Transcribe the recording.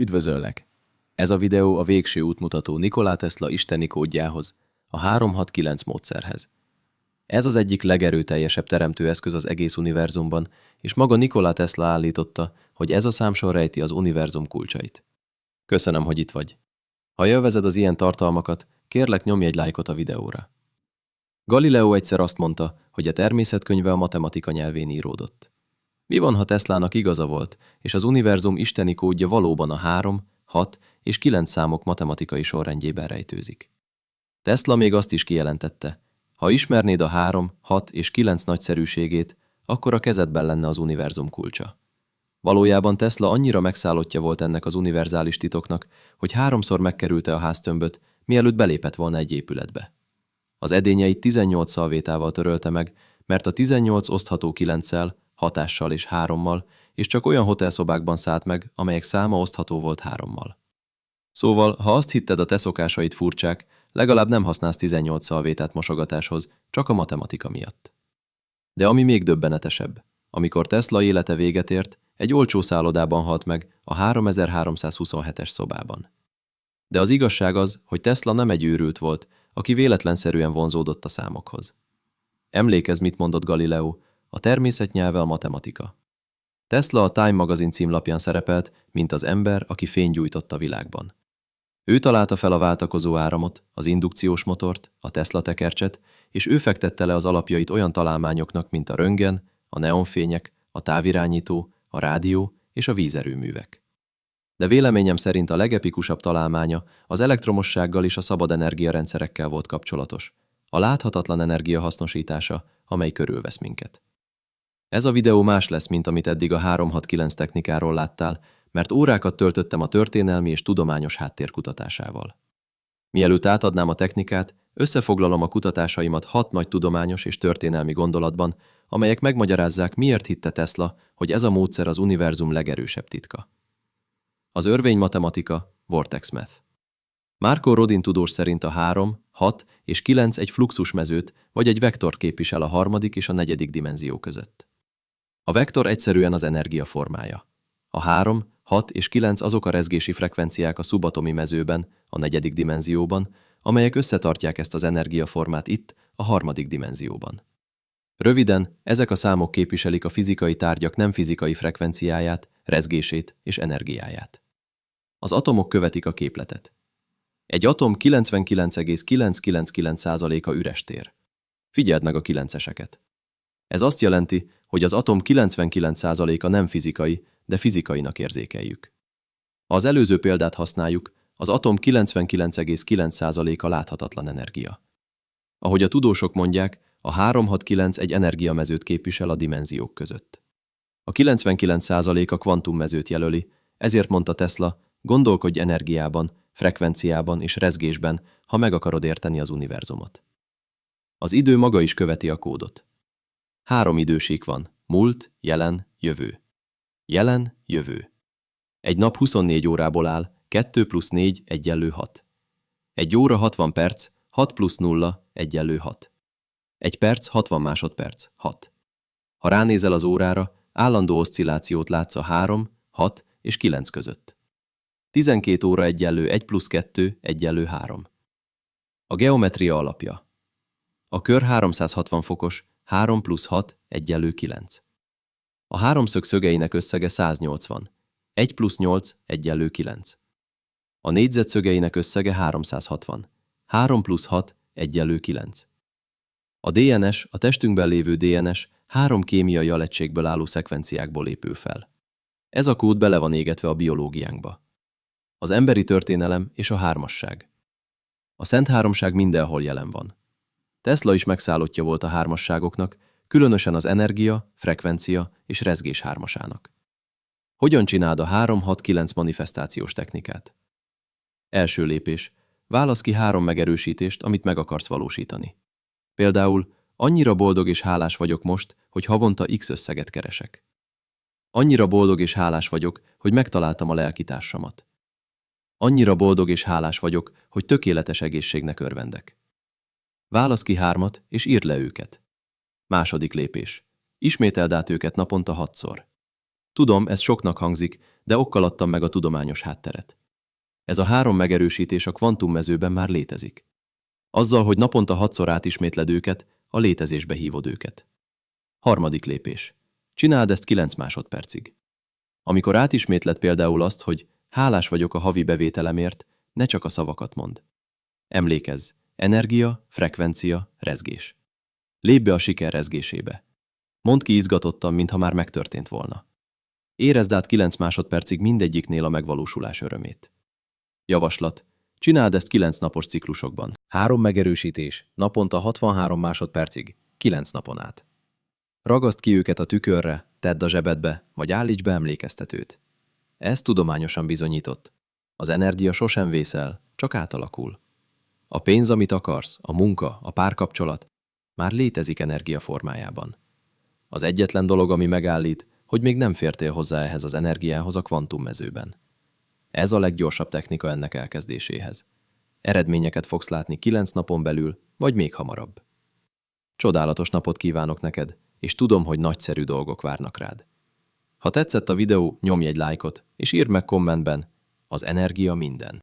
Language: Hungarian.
Üdvözöllek! Ez a videó a végső útmutató Nikola Tesla isteni kódjához, a 369 módszerhez. Ez az egyik legerőteljesebb teremtőeszköz az egész univerzumban, és maga Nikola Tesla állította, hogy ez a számsor rejti az univerzum kulcsait. Köszönöm, hogy itt vagy. Ha élvezed az ilyen tartalmakat, kérlek nyomj egy lájkot a videóra. Galileo egyszer azt mondta, hogy a természetkönyve a matematika nyelvén íródott. Mi van, ha Teslának igaza volt, és az univerzum isteni kódja valóban a 3, 6 és 9 számok matematikai sorrendjében rejtőzik? Tesla még azt is kijelentette, ha ismernéd a 3, 6 és 9 nagyszerűségét, akkor a kezedben lenne az univerzum kulcsa. Valójában Tesla annyira megszállottja volt ennek az univerzális titoknak, hogy 3-szor megkerülte a háztömböt, mielőtt belépett volna egy épületbe. Az edényeit 18 szalvétával törölte meg, mert a 18 osztható 9-szel, hatással és 3-mal, és csak olyan hotelszobákban szállt meg, amelyek száma osztható volt 3-mal. Szóval, ha azt hitted, a te szokásaid furcsák, legalább nem használsz 18 szalvétát mosogatáshoz, csak a matematika miatt. De ami még döbbenetesebb, amikor Tesla élete véget ért, egy olcsó szállodában halt meg, a 3327-es szobában. De az igazság az, hogy Tesla nem egy őrült volt, aki véletlenszerűen vonzódott a számokhoz. Emlékezz, mit mondott Galileo, a természet nyelve a matematika. Tesla a Time magazin címlapján szerepelt, mint az ember, aki fényt gyújtott a világban. Ő találta fel a váltakozó áramot, az indukciós motort, a Tesla tekercset, és ő fektette le az alapjait olyan találmányoknak, mint a röntgen, a neonfények, a távirányító, a rádió és a vízerőművek. De véleményem szerint a legepikusabb találmánya az elektromossággal és a szabad energiarendszerekkel volt kapcsolatos, a láthatatlan energia hasznosítása, amely körülvesz minket. Ez a videó más lesz, mint amit eddig a 369 technikáról láttál, mert órákat töltöttem a történelmi és tudományos háttér kutatásával. Mielőtt átadnám a technikát, összefoglalom a kutatásaimat 6 nagy tudományos és történelmi gondolatban, amelyek megmagyarázzák, miért hitte Tesla, hogy ez a módszer az univerzum legerősebb titka. Az örvény matematika, vortex math. Marco Rodin tudós szerint a 3, 6 és 9 egy fluxusmezőt vagy egy vektort képvisel a harmadik és a negyedik dimenzió között. A vektor egyszerűen az energia formája. A 3, 6 és 9 azok a rezgési frekvenciák a szubatomi mezőben, a negyedik dimenzióban, amelyek összetartják ezt az energiaformát itt, a harmadik dimenzióban. Röviden, ezek a számok képviselik a fizikai tárgyak nem fizikai frekvenciáját, rezgését és energiáját. Az atomok követik a képletet. Egy atom 99,999%-a üres tér. Figyeld meg a 9-eseket. Ez azt jelenti, hogy az atom 99%-a nem fizikai, de fizikainak érzékeljük. Ha az előző példát használjuk, az atom 99,9%-a láthatatlan energia. Ahogy a tudósok mondják, a 369 egy energiamezőt képvisel a dimenziók között. A 99% a kvantummezőt jelöli, ezért mondta Tesla, gondolkodj energiában, frekvenciában és rezgésben, ha meg akarod érteni az univerzumot. Az idő maga is követi a kódot. 3 idősík van, múlt, jelen, jövő. Jelen, jövő. Egy nap 24 órából áll, 2 plusz 4 egyenlő 6. Egy óra 60 perc, 6 plusz 0 egyenlő 6. Egy perc 60 másodperc, 6. Ha ránézel az órára, állandó oszcillációt látsz a 3, 6 és 9 között. 12 óra egyenlő 1 plusz 2 egyenlő 3. A geometria alapja. A kör 360 fokos, 3 plusz 6 egyenlő 9. A háromszög szögeinek összege 180. 1 plusz 8 egyenlő 9. A négyzet szögeinek összege 360. 3 plusz 6 egyenlő 9. A DNS, a testünkben lévő DNS 3 kémiai alegységből álló szekvenciákból épül fel. Ez a kód bele van égetve a biológiánkba. Az emberi történelem és a hármasság. A Szent Háromság mindenhol jelen van. Tesla is megszállottja volt a hármasságoknak, különösen az energia, frekvencia és rezgés hármasának. Hogyan csináld a 3-6-9 manifestációs technikát? Első lépés. Válasz ki 3 megerősítést, amit meg akarsz valósítani. Például, annyira boldog és hálás vagyok most, hogy havonta X összeget keresek. Annyira boldog és hálás vagyok, hogy megtaláltam a lelkitársamat. Annyira boldog és hálás vagyok, hogy tökéletes egészségnek örvendek. Válasz ki 3 és írd le őket. Második lépés. Ismételd át őket naponta 6-szor. Tudom, ez soknak hangzik, de okkal adtam meg a tudományos hátteret. Ez a 3 megerősítés a kvantummezőben már létezik. Azzal, hogy naponta 6-szor átismétled őket, a létezésbe hívod őket. Harmadik lépés. Csináld ezt 9 másodpercig. Amikor átismétled például azt, hogy hálás vagyok a havi bevételemért, ne csak a szavakat mondd. Emlékezz, energia, frekvencia, rezgés. Lépj be a siker rezgésébe. Mondd ki izgatottan, mintha már megtörtént volna. Érezd át 9 másodpercig mindegyiknél a megvalósulás örömét. Javaslat. Csináld ezt 9 napos ciklusokban. 3 megerősítés, naponta 63 másodpercig, 9 napon át. Ragaszd ki őket a tükörre, tedd a zsebedbe, vagy állíts be emlékeztetőt. Ez tudományosan bizonyított. Az energia sosem vészel, csak átalakul. A pénz, amit akarsz, a munka, a párkapcsolat már létezik energia formájában. Az egyetlen dolog, ami megállít, hogy még nem fértél hozzá ehhez az energiához a kvantummezőben. Ez a leggyorsabb technika ennek elkezdéséhez. Eredményeket fogsz látni 9 napon belül, vagy még hamarabb. Csodálatos napot kívánok neked, és tudom, hogy nagyszerű dolgok várnak rád. Ha tetszett a videó, nyomj egy lájkot, és írd meg kommentben, az energia minden.